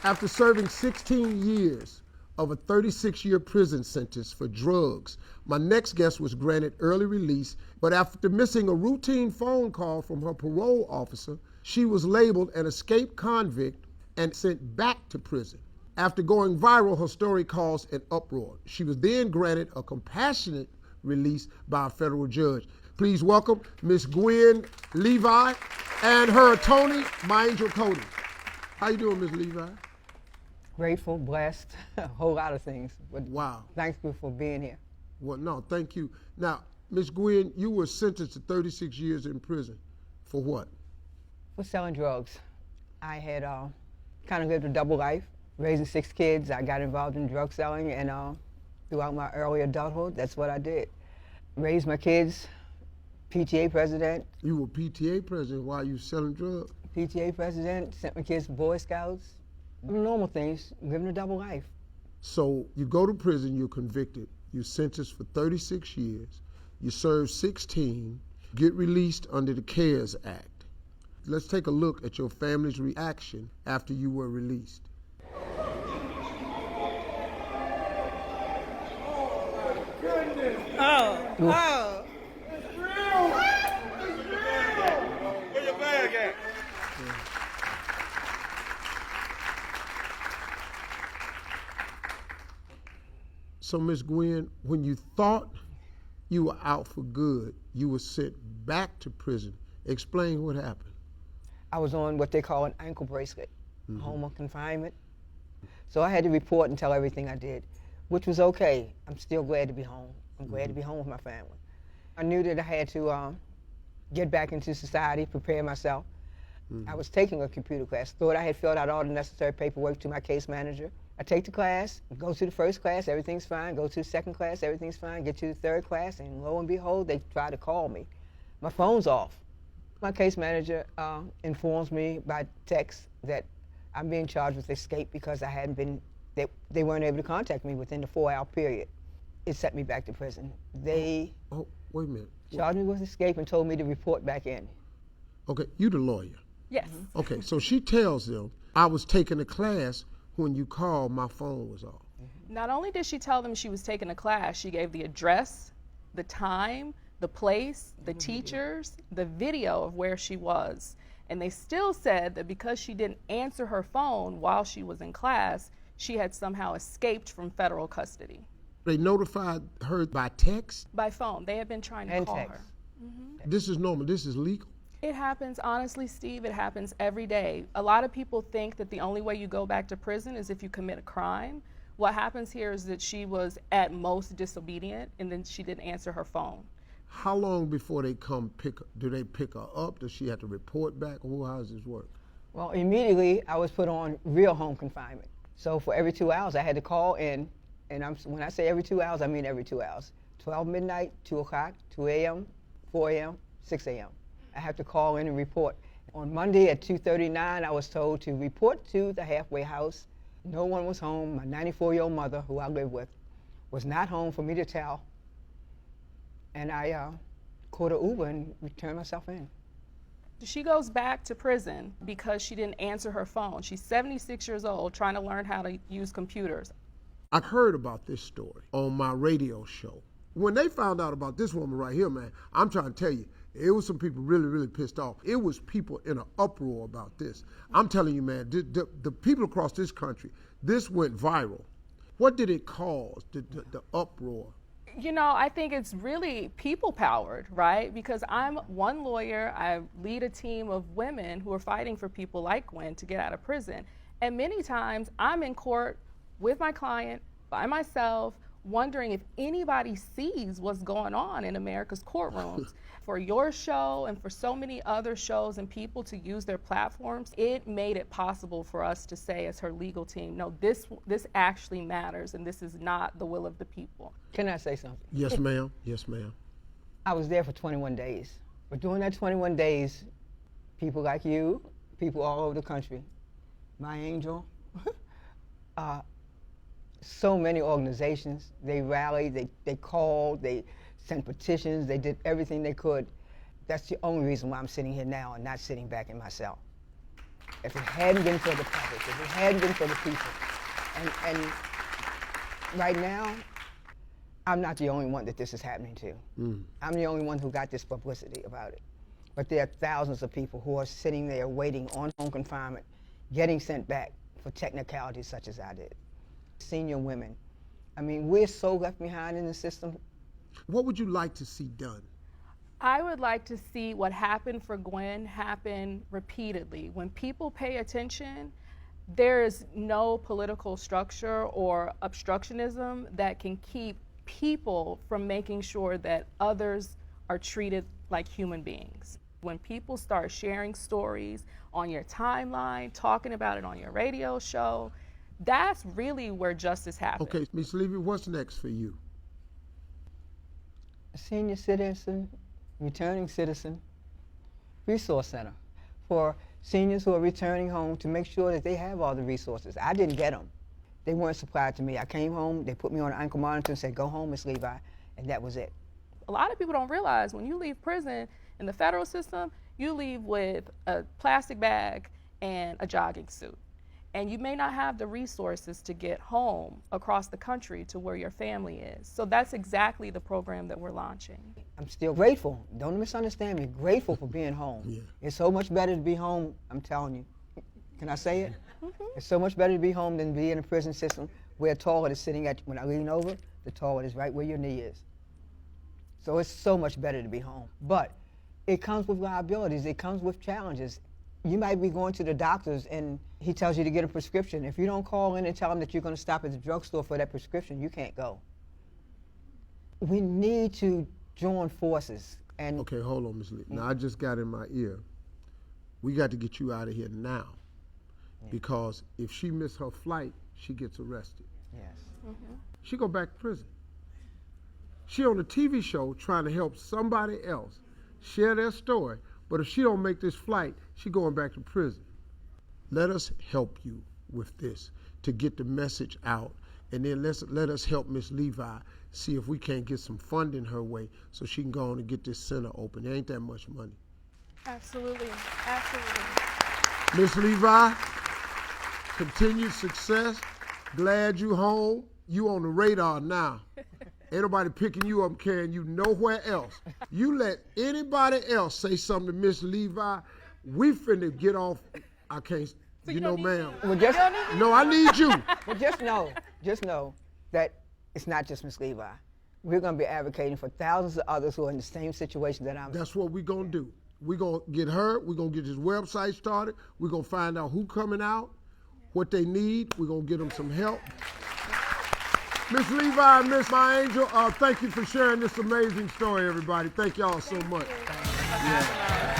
After serving 16 years of a 36-year prison sentence for drugs, my next guest was granted early release, but after missing a routine phone call from her parole officer, she was labeled an escaped convict and sent back to prison. After going viral, her story caused an uproar. She was then granted a compassionate release by a federal judge. Please welcome Miss Gwen Levi and her attorney, my angel Cody. How you doing, Miss Levi? Grateful, blessed, a whole lot of things. But wow. Thankful for being here. Well, no, thank you. Now, Miss Gwen, you were sentenced to 36 years in prison. For what? For selling drugs. I had kind of lived a double life, raising 6 kids. I got involved in drug selling, and throughout my early adulthood, that's what I did. Raised my kids, PTA president. You were PTA president while you were selling drugs? PTA president, sent my kids to Boy Scouts. Normal things, living a double life. So you go to prison, you're convicted, you're sentenced for 36 years, you serve 16, get released under the CARES Act. Let's take a look at your family's reaction after you were released. Oh, oh. It's real. It's real. Where your bag at? So, Miss Gwen, when you thought you were out for good, you were sent back to prison. Explain what happened. I was on what they call an ankle bracelet, home of confinement. So I had to report and tell everything I did, which was okay. I'm still glad to be home. I'm glad to be home with my family. I knew that I had to get back into society, prepare myself. I was taking a computer class, thought I had filled out all the necessary paperwork to my case manager. I take the class, go to the first class, everything's fine. Go to the second class, everything's fine. Get to the third class, and lo and behold, they try to call me. My phone's off. My case manager informs me by text that I'm being charged with escape because I hadn't been, they weren't able to contact me within the 4-hour period. It sent me back to prison. They wait a minute. Charged me with escape and told me to report back in. Okay, you the lawyer. Yes. Okay, so she tells them, I was taking a class when you called, my phone was off. Not only did she tell them she was taking a class, she gave the address, the time, the place, the teachers, the video of where she was. And they still said that because she didn't answer her phone while she was in class, she had somehow escaped from federal custody. They notified her by text? By phone. They had been trying to call her. This is normal, this is legal? It happens, honestly, Steve, it happens every day. A lot of people think that the only way you go back to prison is if you commit a crime. What happens here is that she was at most disobedient and then she didn't answer her phone. How long before they come do they pick her up? Does she have to report back? Or how does this work? Well, immediately I was put on real home confinement. So for every 2 hours I had to call in, and when I say every 2 hours, I mean every 2 hours. 12 midnight, 2 o'clock, 2 a.m., 4 a.m., 6 a.m. I have to call in and report. On Monday at 2:39, I was told to report to the halfway house. No one was home. My 94-year-old mother, who I live with, was not home for me to tell. And I caught an Uber and returned myself in. She goes back to prison because she didn't answer her phone. She's 76 years old, trying to learn how to use computers. I heard about this story on my radio show. When they found out about this woman right here, man, I'm trying to tell you, it was some people really, really pissed off. It was people in an uproar about this. I'm telling you, man, the people across this country, this went viral. What did it cause, the uproar? You know, I think it's really people-powered, right? Because I'm one lawyer, I lead a team of women who are fighting for people like Gwen to get out of prison. And many times I'm in court with my client, by myself, wondering if anybody sees what's going on in America's courtrooms. For your show and for so many other shows and people to use their platforms, it made it possible for us to say as her legal team, no, this actually matters and this is not the will of the people. Can I say something? Yes, ma'am. Yes, ma'am. I was there for 21 days. But during that 21 days, people like you, people all over the country, my angel, so many organizations, they rallied, they called, they sent petitions, they did everything they could. That's the only reason why I'm sitting here now and not sitting back in my cell. If it hadn't been for the public, if it hadn't been for the people. And right now, I'm not the only one that this is happening to. I'm the only one who got this publicity about it. But there are thousands of people who are sitting there waiting on home confinement, getting sent back for technicalities such as I did. Senior women. I mean, we're so left behind in the system. What would you like to see done? I would like to see what happened for Gwen happen repeatedly. When people pay attention, there is no political structure or obstructionism that can keep people from making sure that others are treated like human beings. When people start sharing stories on your timeline, talking about it on your radio show, that's really where justice happens. Okay, Ms. Levy, what's next for you? Senior citizen, returning citizen, resource center for seniors who are returning home to make sure that they have all the resources. I didn't get them. They weren't supplied to me. I came home, they put me on an ankle monitor and said, go home, Miss Levi, and that was it. A lot of people don't realize when you leave prison in the federal system, you leave with a plastic bag and a jogging suit. And you may not have the resources to get home across the country to where your family is. So that's exactly the program that we're launching. I'm still grateful. Don't misunderstand me. Grateful for being home. Yeah. It's so much better to be home, I'm telling you. Can I say it? It's so much better to be home than be in a prison system where a toilet is sitting at, when I lean over, the toilet is right where your knee is. So it's so much better to be home. But it comes with liabilities. It comes with challenges. You might be going to the doctors and he tells you to get a prescription. If you don't call in and tell him that you're going to stop at the drugstore for that prescription, you can't go. We need to join forces. And Okay, hold on, Ms. Lee. Now, I just got in my ear. We got to get you out of here now. Because if she missed her flight, she gets arrested. yes. She go back to prison. She on a TV show trying to help somebody else share their story, but if she don't make this flight, she going back to prison. Let us help you with this to get the message out, and then let us help Miss Levi see if we can't get some funding her way so she can go on and get this center open. There ain't that much money. Absolutely, absolutely. Miss Levi, continued success. Glad you home. You on the radar now. Ain't nobody picking you up and carrying you nowhere else. You let anybody else say something to Miss Levi, we finna get off. I can't, So you you know, don't need ma'am. Well, just, No, I need you. well, just know that it's not just Miss Levi. We're going to be advocating for thousands of others who are in the same situation that I'm in. That's what we gonna do. We gonna get her, we gonna get this website started, we gonna find out who coming out, what they need, we gonna get them some help. Miss Levi and Miss My Angel, thank you for sharing this amazing story, everybody. Thank y'all so much. Yeah.